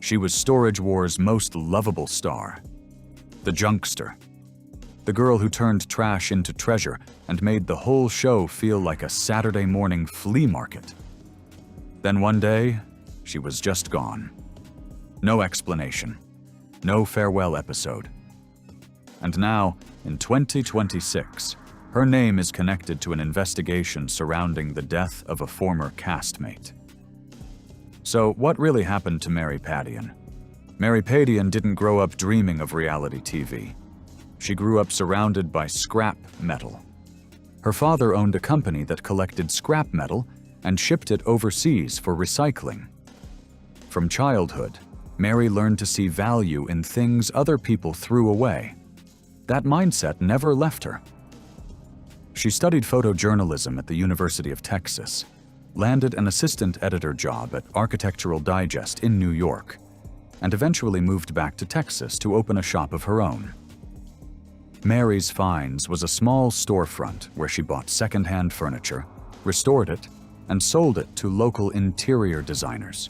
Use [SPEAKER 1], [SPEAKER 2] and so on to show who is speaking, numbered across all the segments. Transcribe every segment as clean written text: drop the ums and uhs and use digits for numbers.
[SPEAKER 1] She was Storage Wars' most lovable star, the Junkster, the girl who turned trash into treasure and made the whole show feel like a Saturday morning flea market. Then one day, she was just gone. No explanation, no farewell episode. And now, in 2026, her name is connected to an investigation surrounding the death of a former castmate. So, what really happened to Mary Padian? Mary Padian didn't grow up dreaming of reality TV. She grew up surrounded by scrap metal. Her father owned a company that collected scrap metal and shipped it overseas for recycling. From childhood, Mary learned to see value in things other people threw away. That mindset never left her. She studied photojournalism at the University of Texas, landed an assistant editor job at Architectural Digest in New York, and eventually moved back to Texas to open a shop of her own. Mary's Finds was a small storefront where she bought secondhand furniture, restored it, and sold it to local interior designers.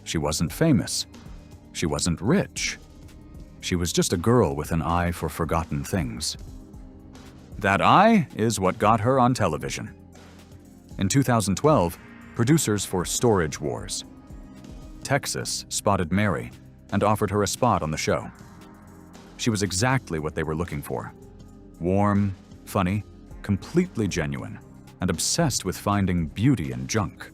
[SPEAKER 1] She wasn't famous. She wasn't rich. She was just a girl with an eye for forgotten things. That eye is what got her on television. In 2012, producers for Storage Wars, Texas spotted Mary and offered her a spot on the show. She was exactly what they were looking for. Warm, funny, completely genuine, and obsessed with finding beauty in junk.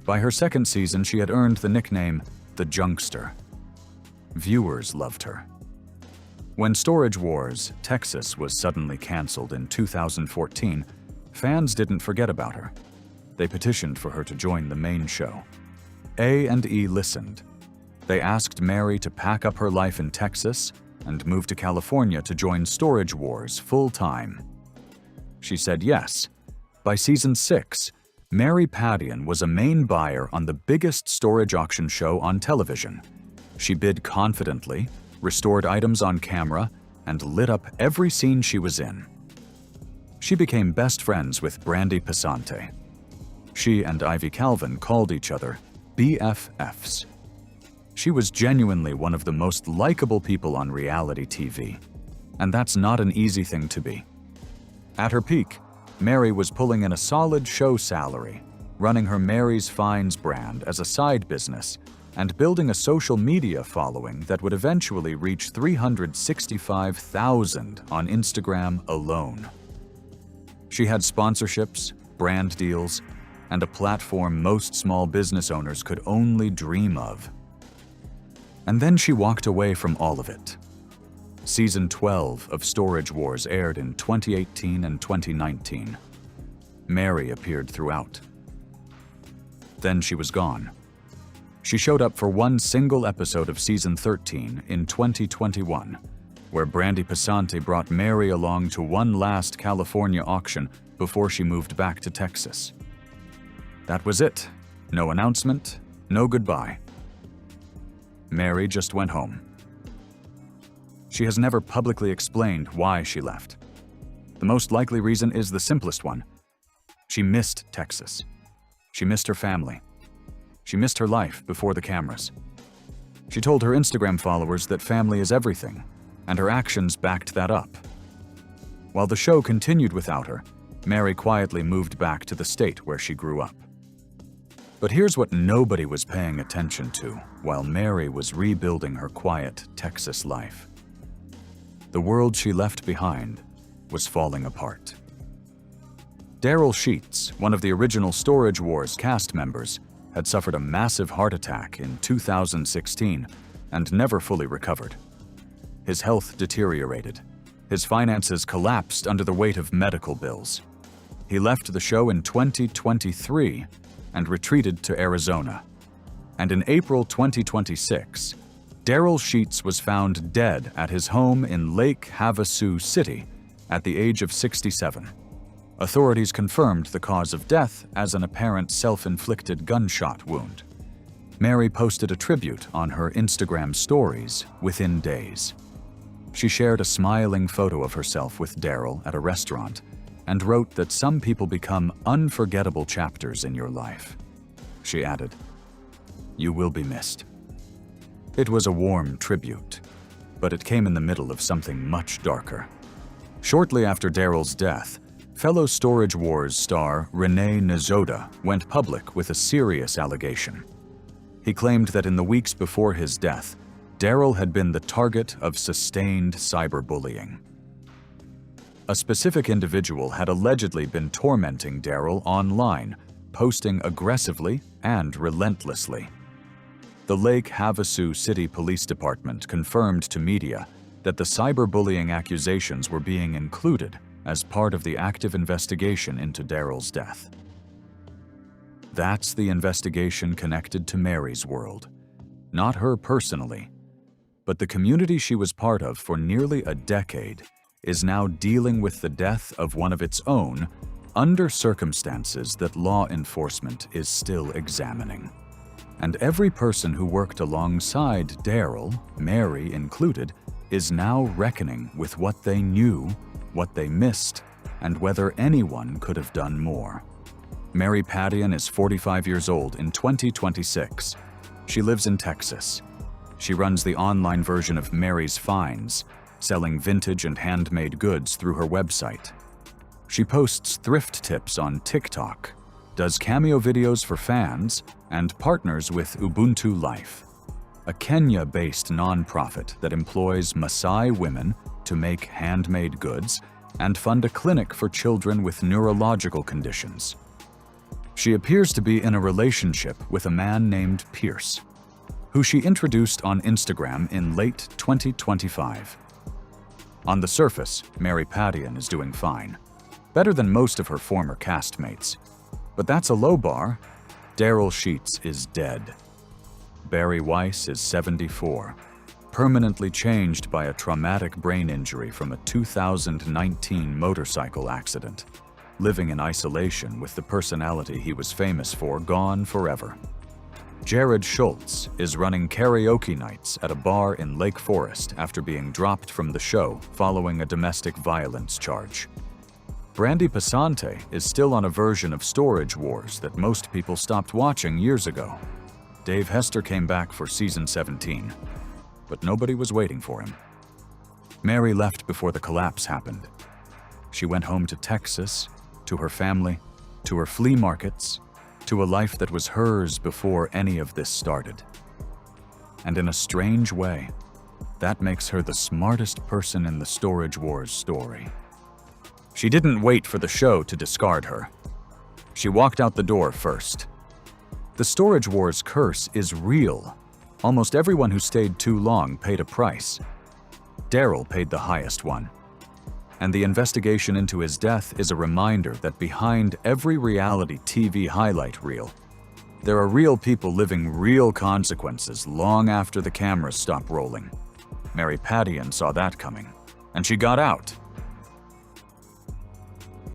[SPEAKER 1] By her second season, she had earned the nickname the Junkster. Viewers loved her. When Storage Wars Texas was suddenly canceled in 2014, fans didn't forget about her. They petitioned for her to join the main show. A&E listened. They asked Mary to pack up her life in Texas and move to California to join Storage Wars full-time. She said yes. By season 6, Mary Padian was a main buyer on the biggest storage auction show on television. She bid confidently, restored items on camera, and lit up every scene she was in. She became best friends with Brandy Passante. She and Ivy Calvin called each other BFFs. She was genuinely one of the most likable people on reality TV, and that's not an easy thing to be. At her peak, Mary was pulling in a solid show salary, running her Mary's Finds brand as a side business, and building a social media following that would eventually reach 365,000 on Instagram alone. She had sponsorships, brand deals, and a platform most small business owners could only dream of. And then she walked away from all of it. Season 12 of Storage Wars aired in 2018 and 2019. Mary appeared throughout. Then she was gone. She showed up for one single episode of Season 13 in 2021, where Brandy Passante brought Mary along to one last California auction before she moved back to Texas. That was it. No announcement, no goodbye. Mary just went home. She has never publicly explained why she left. The most likely reason is the simplest one. She missed Texas. She missed her family. She missed her life before the cameras. She told her Instagram followers that family is everything, and her actions backed that up. While the show continued without her, Mary quietly moved back to the state where she grew up. But here's what nobody was paying attention to while Mary was rebuilding her quiet Texas life. The world she left behind was falling apart. Daryl Sheets, one of the original Storage Wars cast members, had suffered a massive heart attack in 2016 and never fully recovered. His health deteriorated. His finances collapsed under the weight of medical bills. He left the show in 2023 and retreated to Arizona. And in April 2026, Daryl Sheets was found dead at his home in Lake Havasu City at the age of 67. Authorities confirmed the cause of death as an apparent self-inflicted gunshot wound. Mary posted a tribute on her Instagram stories within days. She shared a smiling photo of herself with Daryl at a restaurant and wrote that some people become unforgettable chapters in your life. She added, "You will be missed. It was a warm tribute, but it came in the middle of something much darker. Shortly after Daryl's death, fellow Storage Wars star Renee Nazoda went public with a serious allegation. He claimed that in the weeks before his death, Daryl had been the target of sustained cyberbullying. A specific individual had allegedly been tormenting Daryl online, posting aggressively and relentlessly. The Lake Havasu City Police Department confirmed to media that the cyberbullying accusations were being included as part of the active investigation into Daryl's death. That's the investigation connected to Mary's world. Not her personally, but the community she was part of for nearly a decade is now dealing with the death of one of its own under circumstances that law enforcement is still examining. And every person who worked alongside Daryl, Mary included, is now reckoning with what they knew, what they missed, and whether anyone could have done more. Mary Padian is 45 years old in 2026. She lives in Texas. She runs the online version of Mary's Finds, selling vintage and handmade goods through her website. She posts thrift tips on TikTok, does cameo videos for fans, and partners with Ubuntu Life, a Kenya-based nonprofit that employs Maasai women to make handmade goods and fund a clinic for children with neurological conditions. She appears to be in a relationship with a man named Pierce, who she introduced on Instagram in late 2025. On the surface, Mary Padian is doing fine, better than most of her former castmates. But that's a low bar. Daryl Sheets is dead. Barry Weiss is 74, permanently changed by a traumatic brain injury from a 2019 motorcycle accident, living in isolation with the personality he was famous for gone forever. Jared Schultz is running karaoke nights at a bar in Lake Forest after being dropped from the show following a domestic violence charge. Brandy Passante is still on a version of Storage Wars that most people stopped watching years ago. Dave Hester came back for season 17, but nobody was waiting for him. Mary left before the collapse happened. She went home to Texas, to her family, to her flea markets, to a life that was hers before any of this started. And in a strange way, that makes her the smartest person in the Storage Wars story. She didn't wait for the show to discard her. She walked out the door first. The Storage Wars curse is real. Almost everyone who stayed too long paid a price. Daryl paid the highest one. And the investigation into his death is a reminder that behind every reality TV highlight reel, there are real people living real consequences long after the cameras stop rolling. Mary Padian saw that coming, and she got out.